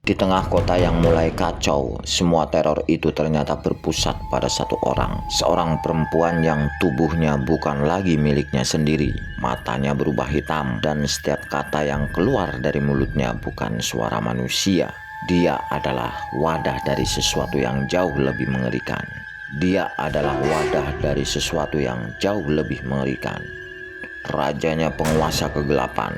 Di tengah kota yang mulai kacau, semua teror itu ternyata berpusat pada satu orang. Seorang perempuan yang tubuhnya bukan lagi miliknya sendiri. Matanya berubah hitam dan setiap kata yang keluar dari mulutnya bukan suara manusia. Dia adalah wadah dari sesuatu yang jauh lebih mengerikan. Dia adalah wadah dari sesuatu yang jauh lebih mengerikan. Rajanya penguasa kegelapan.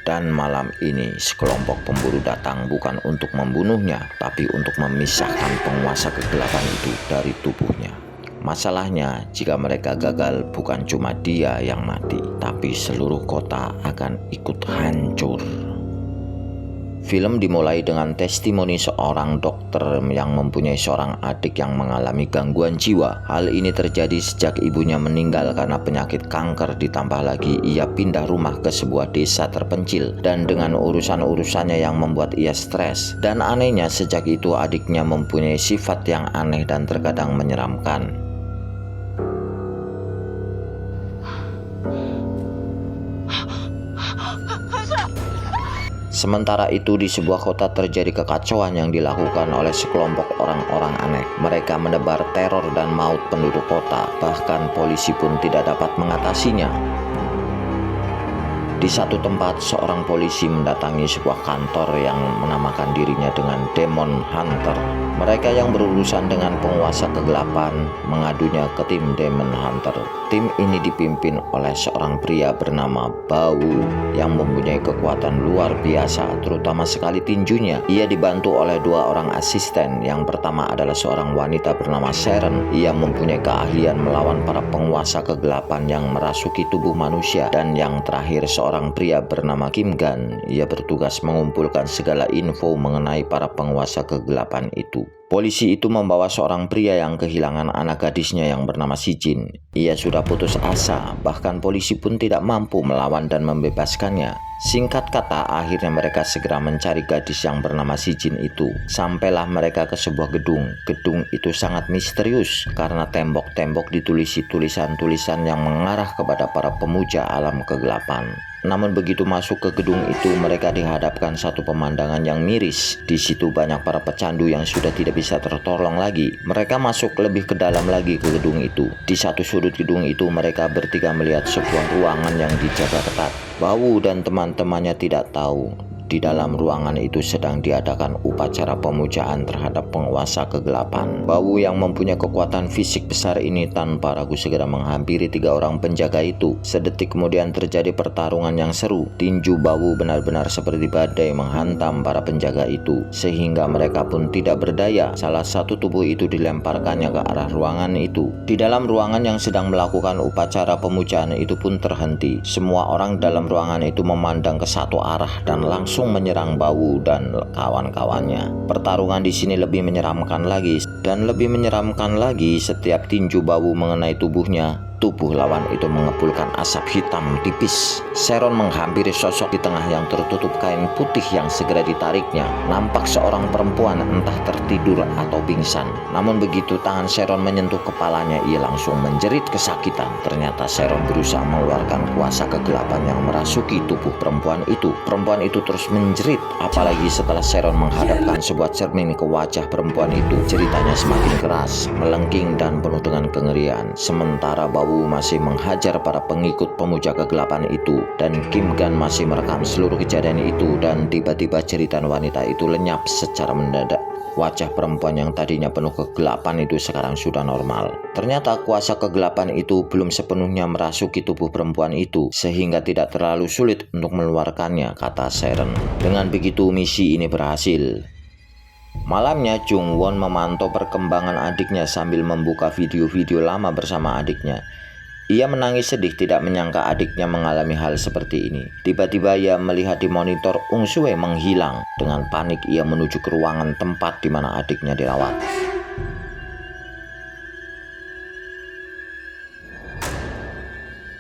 Dan malam ini sekelompok pemburu datang bukan untuk membunuhnya, tapi untuk memisahkan penguasa kegelapan itu dari tubuhnya. Masalahnya, jika mereka gagal, bukan cuma dia yang mati, tapi seluruh kota akan ikut hancur. Film dimulai dengan testimoni seorang dokter yang mempunyai seorang adik yang mengalami gangguan jiwa. Hal ini terjadi sejak ibunya meninggal karena penyakit kanker, ditambah lagi ia pindah rumah ke sebuah desa terpencil dan dengan urusan-urusannya yang membuat ia stres. Dan anehnya sejak itu adiknya mempunyai sifat yang aneh dan terkadang menyeramkan. Sementara itu di sebuah kota terjadi kekacauan yang dilakukan oleh sekelompok orang-orang aneh. Mereka menebar teror dan maut penduduk kota, bahkan polisi pun tidak dapat mengatasinya. Di satu tempat, seorang polisi mendatangi sebuah kantor yang menamakan dirinya dengan Demon Hunter. Mereka yang berurusan dengan penguasa kegelapan mengadunya ke tim Demon Hunter. Tim ini dipimpin oleh seorang pria bernama Bau yang mempunyai kekuatan luar biasa, terutama sekali tinjunya. Ia dibantu oleh dua orang asisten. Yang pertama adalah seorang wanita bernama Sharon. Ia mempunyai keahlian melawan para penguasa kegelapan yang merasuki tubuh manusia. Dan yang terakhir seorang pria bernama Kim Gan. Ia bertugas mengumpulkan segala info mengenai para penguasa kegelapan itu. Polisi itu membawa seorang pria yang kehilangan anak gadisnya yang bernama Si Jin. Ia sudah putus asa, bahkan polisi pun tidak mampu melawan dan membebaskannya. Singkat kata, akhirnya mereka segera mencari gadis yang bernama Si Jin itu. Sampailah mereka ke sebuah gedung. Gedung itu sangat misterius karena tembok-tembok ditulisi tulisan-tulisan yang mengarah kepada para pemuja alam kegelapan. Namun begitu masuk ke gedung itu, mereka dihadapkan satu pemandangan yang miris. Di situ banyak para pecandu yang sudah tidak bisa tertolong lagi. Mereka masuk lebih ke dalam lagi ke gedung itu. Di satu sudut gedung itu, mereka bertiga melihat sebuah ruangan yang dijaga ketat. Bau dan teman-temannya tidak tahu di dalam ruangan itu sedang diadakan upacara pemujaan terhadap penguasa kegelapan. Bau yang mempunyai kekuatan fisik besar ini tanpa ragu segera menghampiri tiga orang penjaga itu. Sedetik kemudian terjadi pertarungan yang seru. Tinju Bau benar-benar seperti badai menghantam para penjaga itu, sehingga mereka pun tidak berdaya. Salah satu tubuh itu dilemparkannya ke arah ruangan itu. Di dalam ruangan yang sedang melakukan upacara pemujaan itu pun terhenti. Semua orang dalam ruangan itu memandang ke satu arah dan langsung menyerang Bau dan kawan-kawannya. Pertarungan di sini lebih menyeramkan lagi, dan lebih menyeramkan lagi setiap tinju Bau mengenai tubuhnya. Tubuh lawan itu mengepulkan asap hitam tipis. Sharon menghampiri sosok di tengah yang tertutup kain putih yang segera ditariknya. Nampak seorang perempuan entah tertidur atau pingsan. Namun begitu tangan Sharon menyentuh kepalanya, ia langsung menjerit kesakitan. Ternyata Sharon berusaha mengeluarkan kuasa kegelapan yang merasuki tubuh perempuan itu. Perempuan itu terus menjerit, apalagi setelah Sharon menghadapkan sebuah cermin ke wajah perempuan itu. Ceritanya semakin keras, melengking dan penuh dengan kengerian. Sementara Bau masih menghajar para pengikut pemuja kegelapan itu, dan Kim Gan masih merekam seluruh kejadian itu. Dan tiba-tiba cerita wanita itu lenyap secara mendadak. Wajah perempuan yang tadinya penuh kegelapan itu sekarang sudah normal. Ternyata kuasa kegelapan itu belum sepenuhnya merasuki tubuh perempuan itu, sehingga tidak terlalu sulit untuk mengeluarkannya, kata Sharon. Dengan begitu misi ini berhasil. Malamnya Jung Won memantau perkembangan adiknya sambil membuka video-video lama bersama adiknya. Ia menangis sedih, tidak menyangka adiknya mengalami hal seperti ini. Tiba-tiba ia melihat di monitor Ung Sue menghilang. Dengan panik ia menuju ke ruangan tempat di mana adiknya dirawat.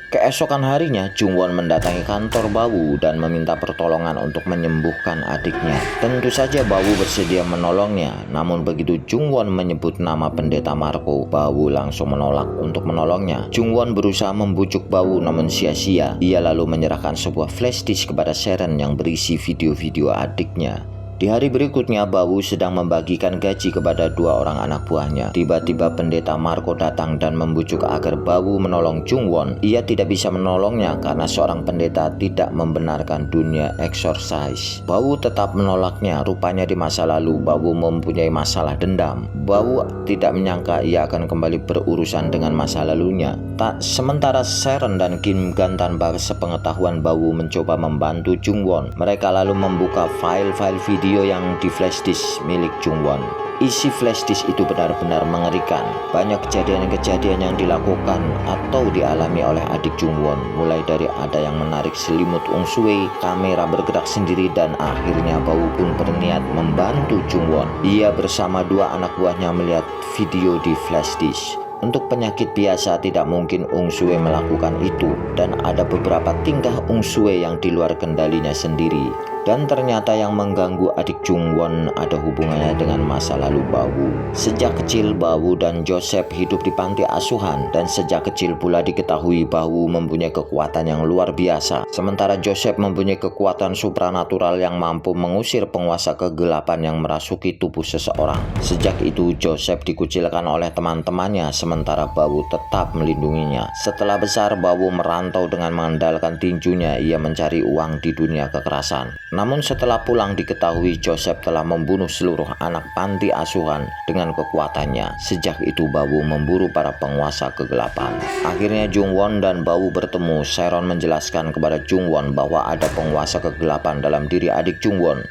Keesokan harinya, Jung Won mendatangi kantor Bau dan meminta pertolongan untuk menyembuhkan adiknya. Tentu saja Bau bersedia menolongnya, namun begitu Jung Won menyebut nama pendeta Marco, Bau langsung menolak untuk menolongnya. Jung Won berusaha membujuk Bau namun sia-sia. Ia lalu menyerahkan sebuah flash disk kepada Sharon yang berisi video-video adiknya. Di hari berikutnya, Bawu sedang membagikan gaji kepada 2 orang anak buahnya. Tiba-tiba pendeta Marco datang dan membujuk agar Bawu menolong Jungwon. Ia tidak bisa menolongnya karena seorang pendeta tidak membenarkan dunia eksorsis. Bawu tetap menolaknya. Rupanya di masa lalu Bawu mempunyai masalah dendam. Bawu tidak menyangka ia akan kembali berurusan dengan masa lalunya. Sementara Sharon dan Kim Gan tanpa sepengetahuan Bawu mencoba membantu Jungwon. Mereka lalu membuka file-file video yang di flash disk milik Jungwon. Isi flash disk itu benar-benar mengerikan. Banyak kejadian-kejadian yang dilakukan atau dialami oleh adik Jungwon, mulai dari ada yang menarik selimut Ung-sue, kamera bergerak sendiri, dan akhirnya Bawu pun berniat membantu Jungwon. Ia bersama 2 anak buahnya melihat video di flash disk. Untuk penyakit biasa tidak mungkin Ung-sue melakukan itu, dan ada beberapa tingkah Ung-sue yang di luar kendalinya sendiri. Dan ternyata yang mengganggu adik Jungwon ada hubungannya dengan masa lalu Bawu. Sejak kecil Bawu dan Joseph hidup di panti asuhan, dan sejak kecil pula diketahui Bawu mempunyai kekuatan yang luar biasa. Sementara Joseph mempunyai kekuatan supranatural yang mampu mengusir penguasa kegelapan yang merasuki tubuh seseorang. Sejak itu Joseph dikucilkan oleh teman-temannya, sementara Bawu tetap melindunginya. Setelah besar Bawu merantau dengan mengandalkan tinjunya. Ia mencari uang di dunia kekerasan. Namun setelah pulang diketahui Joseph telah membunuh seluruh anak panti asuhan dengan kekuatannya. Sejak itu Bawu memburu para penguasa kegelapan. Akhirnya Jungwon dan Bawu bertemu. Sharon menjelaskan kepada Jungwon bahwa ada penguasa kegelapan dalam diri adik Jungwon.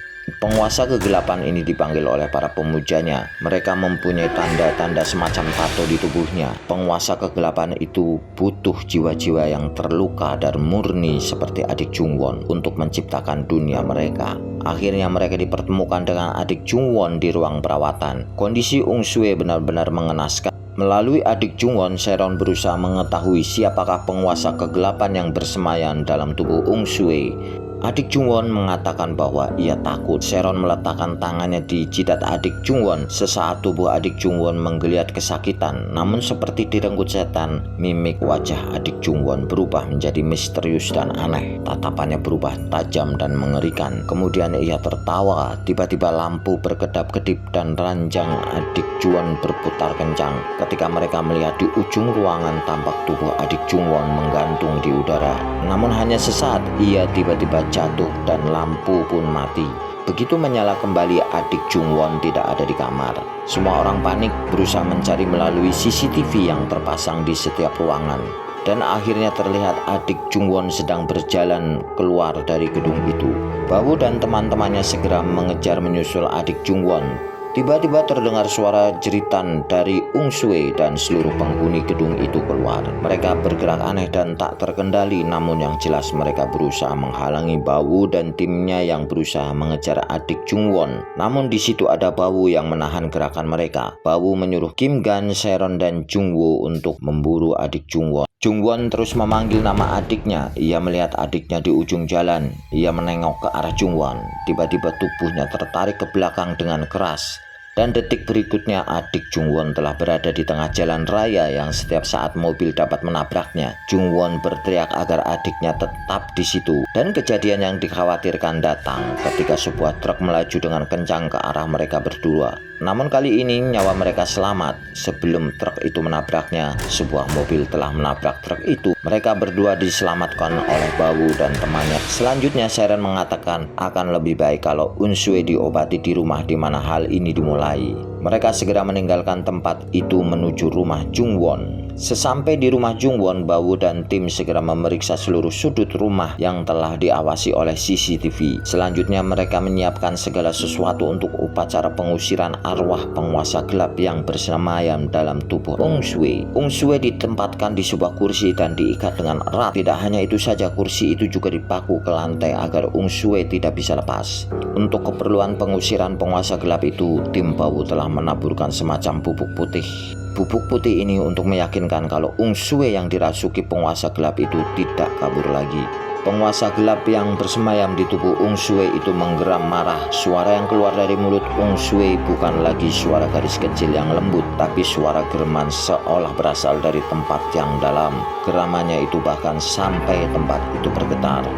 Penguasa kegelapan ini dipanggil oleh para pemujanya. Mereka mempunyai tanda-tanda semacam tato di tubuhnya. Penguasa kegelapan itu butuh jiwa-jiwa yang terluka dan murni seperti adik Jungwon untuk menciptakan dunia mereka. Akhirnya mereka dipertemukan dengan adik Jungwon di ruang perawatan. Kondisi Ung-sue benar-benar mengenaskan. Melalui adik Jungwon, Sharon berusaha mengetahui siapakah penguasa kegelapan yang bersemayam dalam tubuh Ung-sue. Adik Jungwon mengatakan bahwa ia takut. Sharon meletakkan tangannya di jidat adik Jungwon. Sesaat tubuh adik Jungwon menggeliat kesakitan. Namun seperti direnggut setan, mimik wajah adik Jungwon berubah menjadi misterius dan aneh. Tatapannya berubah tajam dan mengerikan. Kemudian ia tertawa. Tiba-tiba lampu berkedap-kedip dan ranjang adik Jungwon berputar kencang. Ketika mereka melihat di ujung ruangan, tampak tubuh adik Jungwon menggantung di udara. Namun hanya sesaat ia tiba-tiba jatuh dan lampu pun mati. Begitu menyala kembali, adik Jungwon tidak ada di kamar. Semua orang panik berusaha mencari melalui CCTV yang terpasang di setiap ruangan. Dan akhirnya terlihat adik Jungwon sedang berjalan keluar dari gedung itu. Bawu dan teman-temannya segera mengejar menyusul adik Jungwon. Tiba-tiba terdengar suara jeritan dari Ung-sue dan seluruh penghuni gedung itu keluar. Mereka bergerak aneh dan tak terkendali, namun yang jelas mereka berusaha menghalangi Bawu dan timnya yang berusaha mengejar adik Jungwon. Namun di situ ada Bawu yang menahan gerakan mereka. Bawu menyuruh Kim Gan, Sharon dan Jungwoo untuk memburu adik Jungwon. Jungwon terus memanggil nama adiknya. Ia melihat adiknya di ujung jalan. Ia menengok ke arah Jungwon. Tiba-tiba tubuhnya tertarik ke belakang dengan keras. Dan detik berikutnya adik Jungwon telah berada di tengah jalan raya yang setiap saat mobil dapat menabraknya. Jungwon berteriak agar adiknya tetap di situ. Dan kejadian yang dikhawatirkan datang ketika sebuah truk melaju dengan kencang ke arah mereka berdua. Namun kali ini nyawa mereka selamat. Sebelum truk itu menabraknya, sebuah mobil telah menabrak truk itu. Mereka berdua diselamatkan oleh Bawu dan temannya. Selanjutnya Sharon mengatakan akan lebih baik kalau Ung-sue diobati di rumah di mana hal ini dimulai. Mereka segera meninggalkan tempat itu menuju rumah Jungwon. Sesampai di rumah Jungwon, Bawu dan tim segera memeriksa seluruh sudut rumah yang telah diawasi oleh CCTV. Selanjutnya mereka menyiapkan segala sesuatu untuk upacara pengusiran arwah penguasa gelap yang bersemayam dalam tubuh Ung-sue. Ung-sue ditempatkan di sebuah kursi dan diikat dengan erat. Tidak hanya itu saja, kursi itu juga dipaku ke lantai agar Ung-sue tidak bisa lepas. Untuk keperluan pengusiran penguasa gelap itu, tim Bawu telah menaburkan semacam bubuk putih. Bubuk putih ini untuk meyakinkan kalau Ung-sue yang dirasuki penguasa gelap itu tidak kabur lagi. Penguasa gelap yang bersemayam di tubuh Ung-sue itu menggeram marah. Suara yang keluar dari mulut Ung-sue bukan lagi suara gadis kecil yang lembut, tapi suara geraman seolah berasal dari tempat yang dalam. Geramannya itu bahkan sampai tempat itu bergetar.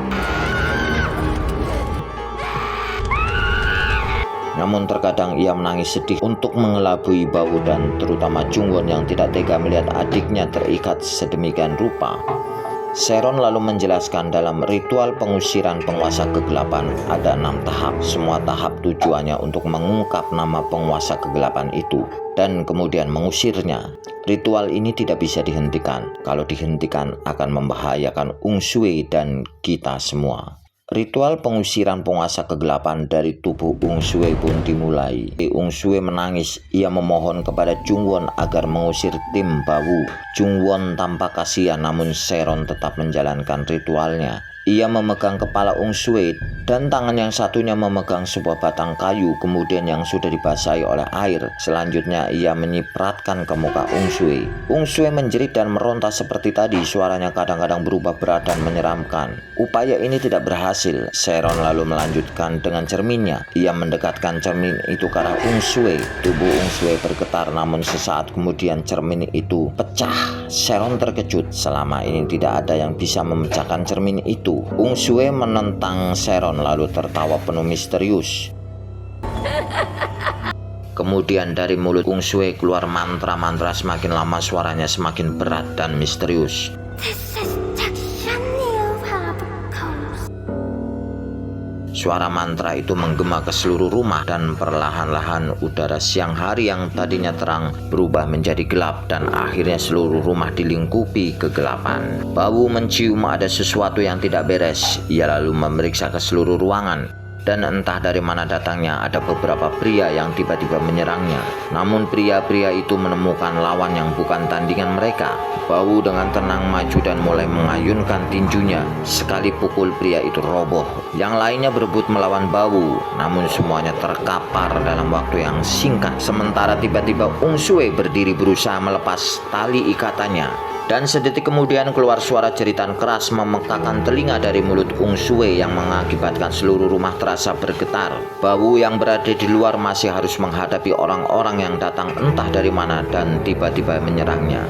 Namun terkadang ia menangis sedih untuk mengelabui Bawu dan terutama Jungwon yang tidak tega melihat adiknya terikat sedemikian rupa. Sharon lalu menjelaskan dalam ritual pengusiran penguasa kegelapan ada 6 tahap. Semua tahap tujuannya untuk mengungkap nama penguasa kegelapan itu dan kemudian mengusirnya. Ritual ini tidak bisa dihentikan. Kalau dihentikan akan membahayakan Ungsue dan kita semua. Ritual pengusiran penguasa kegelapan dari tubuh Ungsue pun dimulai. Ungsue menangis, ia memohon kepada Jungwon agar mengusir tim Bawu. Jungwon tampak kasihan namun Sharon tetap menjalankan ritualnya. Ia memegang kepala Ungsue dan tangan yang satunya memegang sebuah batang kayu kemudian yang sudah dibasahi oleh air. Selanjutnya ia menyipratkan ke muka Ungsue. Ungsue menjerit dan meronta seperti tadi, suaranya kadang-kadang berubah berat dan menyeramkan. Upaya ini tidak berhasil. Sharon lalu melanjutkan dengan cerminnya. Ia mendekatkan cermin itu ke arah Ungsue. Tubuh Ungsue bergetar namun sesaat kemudian cermin itu pecah. Sharon terkejut, selama ini tidak ada yang bisa memecahkan cermin itu. Ungsue menentang Sharon lalu tertawa penuh misterius. Kemudian dari mulut Ungsue keluar mantra-mantra, semakin lama suaranya semakin berat dan misterius. Suara mantra itu menggema ke seluruh rumah dan perlahan-lahan udara siang hari yang tadinya terang berubah menjadi gelap dan akhirnya seluruh rumah dilingkupi kegelapan. Bawu mencium ada sesuatu yang tidak beres. Ia lalu memeriksa ke seluruh ruangan. Dan entah dari mana datangnya ada beberapa pria yang tiba-tiba menyerangnya. Namun pria-pria itu menemukan lawan yang bukan tandingan mereka. Bawu dengan tenang maju dan mulai mengayunkan tinjunya. Sekali pukul pria itu roboh. Yang lainnya berebut melawan Bawu, namun semuanya terkapar dalam waktu yang singkat. Sementara tiba-tiba Ungsue berdiri berusaha melepas tali ikatannya. Dan sedetik kemudian keluar suara jeritan keras memekakan telinga dari mulut Ungsue yang mengakibatkan seluruh rumah terasa bergetar. Bawu yang berada di luar masih harus menghadapi orang-orang yang datang entah dari mana dan tiba-tiba menyerangnya.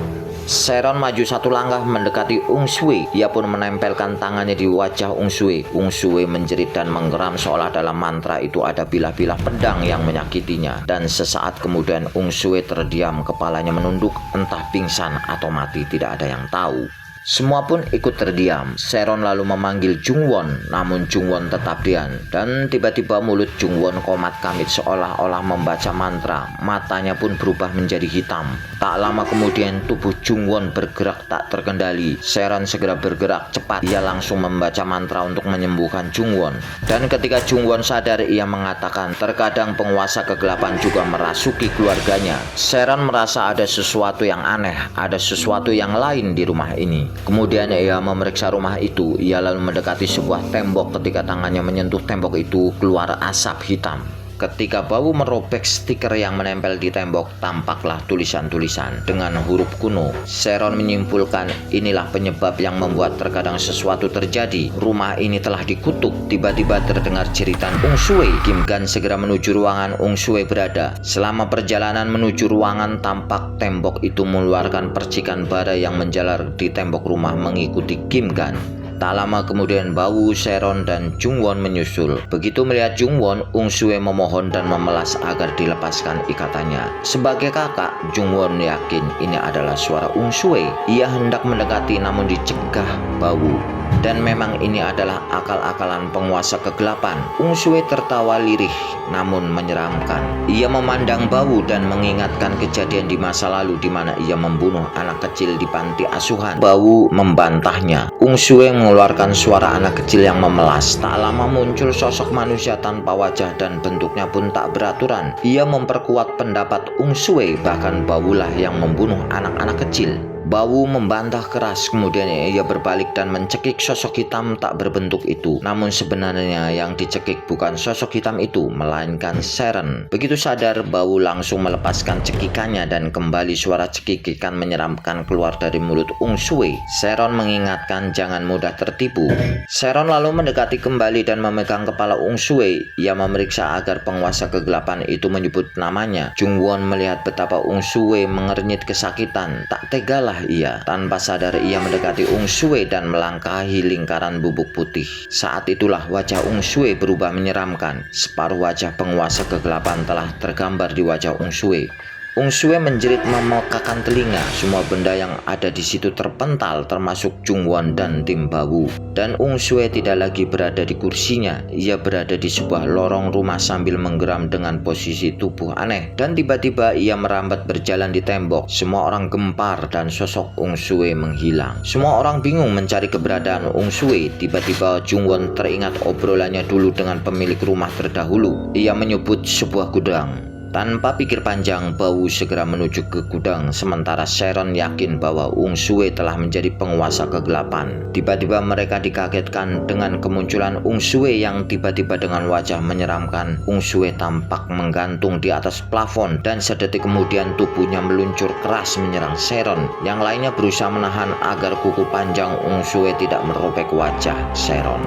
Sharon maju satu langkah mendekati Ungsue. Ia pun menempelkan tangannya di wajah Ungsue. Ungsue menjerit dan menggeram seolah dalam mantra itu ada bilah-bilah pedang yang menyakitinya. Dan sesaat kemudian Ungsue terdiam, kepalanya menunduk, entah pingsan atau mati, tidak ada yang tahu. Semua pun ikut terdiam. Sharon lalu memanggil Jungwon, namun Jungwon tetap diam. Dan tiba-tiba mulut Jungwon komat kamit seolah-olah membaca mantra. Matanya pun berubah menjadi hitam. Tak lama kemudian tubuh Jungwon bergerak tak terkendali. Sharon segera bergerak cepat. Ia langsung membaca mantra untuk menyembuhkan Jungwon. Dan ketika Jungwon sadar, ia mengatakan terkadang penguasa kegelapan juga merasuki keluarganya. Sharon merasa ada sesuatu yang aneh, ada sesuatu yang lain di rumah ini. Kemudian ia memeriksa rumah itu. Ia lalu mendekati sebuah tembok. Ketika tangannya menyentuh tembok itu, keluar asap hitam. Ketika Bawu merobek stiker yang menempel di tembok, tampaklah tulisan-tulisan dengan huruf kuno. Sharon menyimpulkan inilah penyebab yang membuat terkadang sesuatu terjadi. Rumah ini telah dikutuk. Tiba-tiba terdengar jeritan Ungsue. Kim Gan segera menuju ruangan Ungsue berada. Selama perjalanan menuju ruangan, tampak tembok itu mengeluarkan percikan bara yang menjalar di tembok rumah mengikuti Kim Gan. Tak lama kemudian Bawu, Sharon, dan Jungwon menyusul. Begitu melihat Jungwon, Ungsue memohon dan memelas agar dilepaskan ikatannya. Sebagai kakak, Jungwon yakin ini adalah suara Ungsue. Ia hendak mendekati namun dicegah Bawu. Dan memang ini adalah akal-akalan penguasa kegelapan. Ungsue tertawa lirih namun menyeramkan. Ia memandang Bawu dan mengingatkan kejadian di masa lalu di mana ia membunuh anak kecil di panti asuhan. Bawu membantahnya. Ungsue mengeluarkan suara anak kecil yang memelas. Tak lama muncul sosok manusia tanpa wajah dan bentuknya pun tak beraturan. Ia memperkuat pendapat Ungsue, bahkan Bawulah yang membunuh anak-anak kecil. Bawu membantah keras, kemudian ia berbalik dan mencekik sosok hitam tak berbentuk itu. Namun sebenarnya yang dicekik bukan sosok hitam itu, melainkan Sharon. Begitu sadar, Bawu langsung melepaskan cekikannya dan kembali suara cekikikan menyeramkan keluar dari mulut Ungsue. Sharon mengingatkan jangan mudah tertipu. Sharon lalu mendekati kembali dan memegang kepala Ungsue. Ia memeriksa agar penguasa kegelapan itu menyebut namanya. Jungwon melihat betapa Ungsue mengernyit kesakitan. Tak tega Salah ia. Tanpa sadar ia mendekati Ung Sue dan melangkahi lingkaran bubuk putih. Saat itulah wajah Ung Sue berubah menyeramkan. Separuh wajah penguasa kegelapan telah tergambar di wajah Ung Sue. Ung Sue menjerit memekakan telinga. Semua benda yang ada di situ terpental, termasuk Chung Won dan tim Bawu. Dan Ung Sue tidak lagi berada di kursinya. Ia berada di sebuah lorong rumah sambil menggeram dengan posisi tubuh aneh. Dan tiba-tiba ia merambat berjalan di tembok. Semua orang gempar dan sosok Ung Sue menghilang. Semua orang bingung mencari keberadaan Ung Sue. Tiba-tiba Chung Won teringat obrolannya dulu dengan pemilik rumah terdahulu. Ia menyebut sebuah gudang. Tanpa pikir panjang, Bawu segera menuju ke gudang, sementara Sharon yakin bahwa Ung Sue telah menjadi penguasa kegelapan. Tiba-tiba mereka dikagetkan dengan kemunculan Ung Sue yang tiba-tiba dengan wajah menyeramkan. Ung Sue tampak menggantung di atas plafon dan sedetik kemudian tubuhnya meluncur keras menyerang Sharon. Yang lainnya berusaha menahan agar kuku panjang Ung Sue tidak merobek wajah Sharon.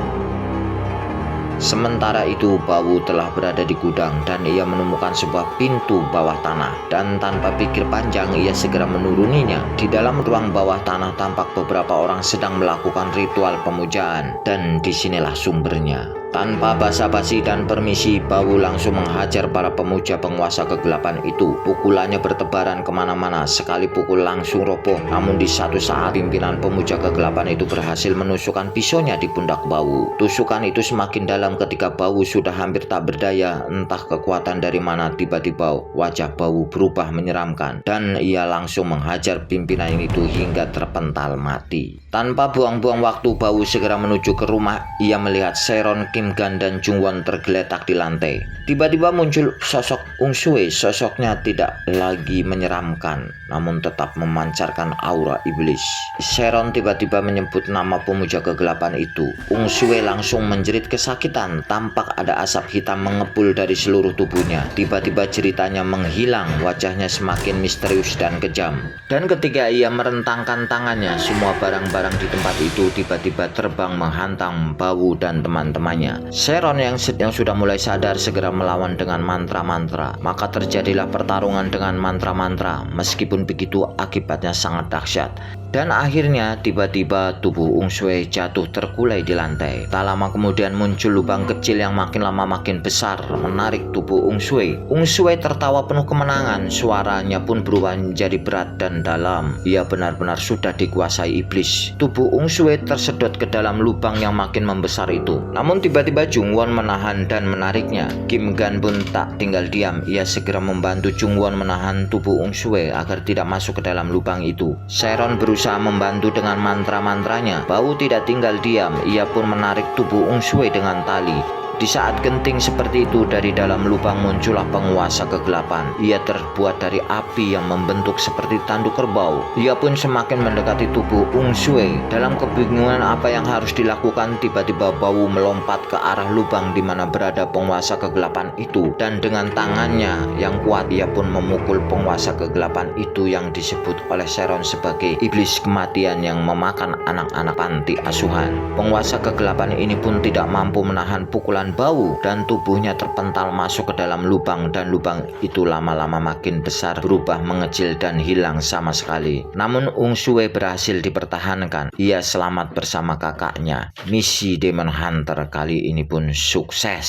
Sementara itu, Bawu telah berada di gudang dan ia menemukan sebuah pintu bawah tanah. Dan tanpa pikir panjang, ia segera menuruninya. Di dalam ruang bawah tanah tampak beberapa orang sedang melakukan ritual pemujaan. Dan disinilah sumbernya. Tanpa basa-basi dan permisi, Bawu langsung menghajar para pemuja penguasa kegelapan itu. Pukulannya bertebaran kemana-mana, sekali pukul langsung roboh. Namun di satu saat, pimpinan pemuja kegelapan itu berhasil menusukkan pisaunya di pundak Bawu. Tusukan itu semakin dalam ketika Bawu sudah hampir tak berdaya. Entah kekuatan dari mana, tiba-tiba wajah Bawu berubah menyeramkan. Dan ia langsung menghajar pimpinan itu hingga terpental mati. Tanpa buang-buang waktu, Bawu segera menuju ke rumah. Ia melihat Sharon, Kim Gan dan Chung Won tergeletak di lantai. Tiba-tiba muncul sosok Ung Sue. Sosoknya tidak lagi menyeramkan, namun tetap memancarkan aura iblis. Sharon tiba-tiba menyebut nama pemuja kegelapan itu. Ung Sue langsung menjerit kesakitan. Tampak ada asap hitam mengepul dari seluruh tubuhnya. Tiba-tiba ceritanya menghilang. Wajahnya semakin misterius dan kejam. Dan ketika ia merentangkan tangannya, semua barang-barang di tempat itu tiba-tiba terbang menghantam Bawu dan teman-temannya. Sharon yang sudah mulai sadar segera melawan dengan mantra-mantra. Maka terjadilah pertarungan dengan mantra-mantra. Meskipun begitu, akibatnya sangat dahsyat. Dan akhirnya tiba-tiba tubuh Ung Sue jatuh terkulai di lantai. Tak lama kemudian muncul lubang kecil yang makin lama makin besar menarik tubuh Ung Sue. Ung Sue tertawa penuh kemenangan. Suaranya pun berubah menjadi berat dan dalam. Ia benar-benar sudah dikuasai iblis. Tubuh Ung Sue tersedot ke dalam lubang yang makin membesar itu. Namun tiba-tiba Chung Won menahan dan menariknya. Kim Gan pun tak tinggal diam. Ia segera membantu Chung Won menahan tubuh Ung Sue agar tidak masuk ke dalam lubang itu. Sharon berusaha membantu dengan mantra-mantranya. Bawu tidak tinggal diam. Ia pun menarik tubuh Ung Sue dengan tali. Di saat genting seperti itu, dari dalam lubang muncullah penguasa kegelapan. Ia terbuat dari api yang membentuk seperti tanduk kerbau. Ia pun semakin mendekati tubuh Ung Sue. Dalam kebingungan apa yang harus dilakukan, tiba-tiba Bawu melompat ke arah lubang di mana berada penguasa kegelapan itu. Dan dengan tangannya yang kuat, ia pun memukul penguasa kegelapan itu yang disebut oleh Sharon sebagai iblis kematian yang memakan anak-anak panti asuhan. Penguasa kegelapan ini pun tidak mampu menahan pukulan Bawu dan tubuhnya terpental masuk ke dalam lubang, dan lubang itu lama-lama makin besar, berubah mengecil dan hilang sama sekali. Namun Ung Sue berhasil dipertahankan. Ia selamat bersama kakaknya. Misi Demon Hunter kali ini pun sukses.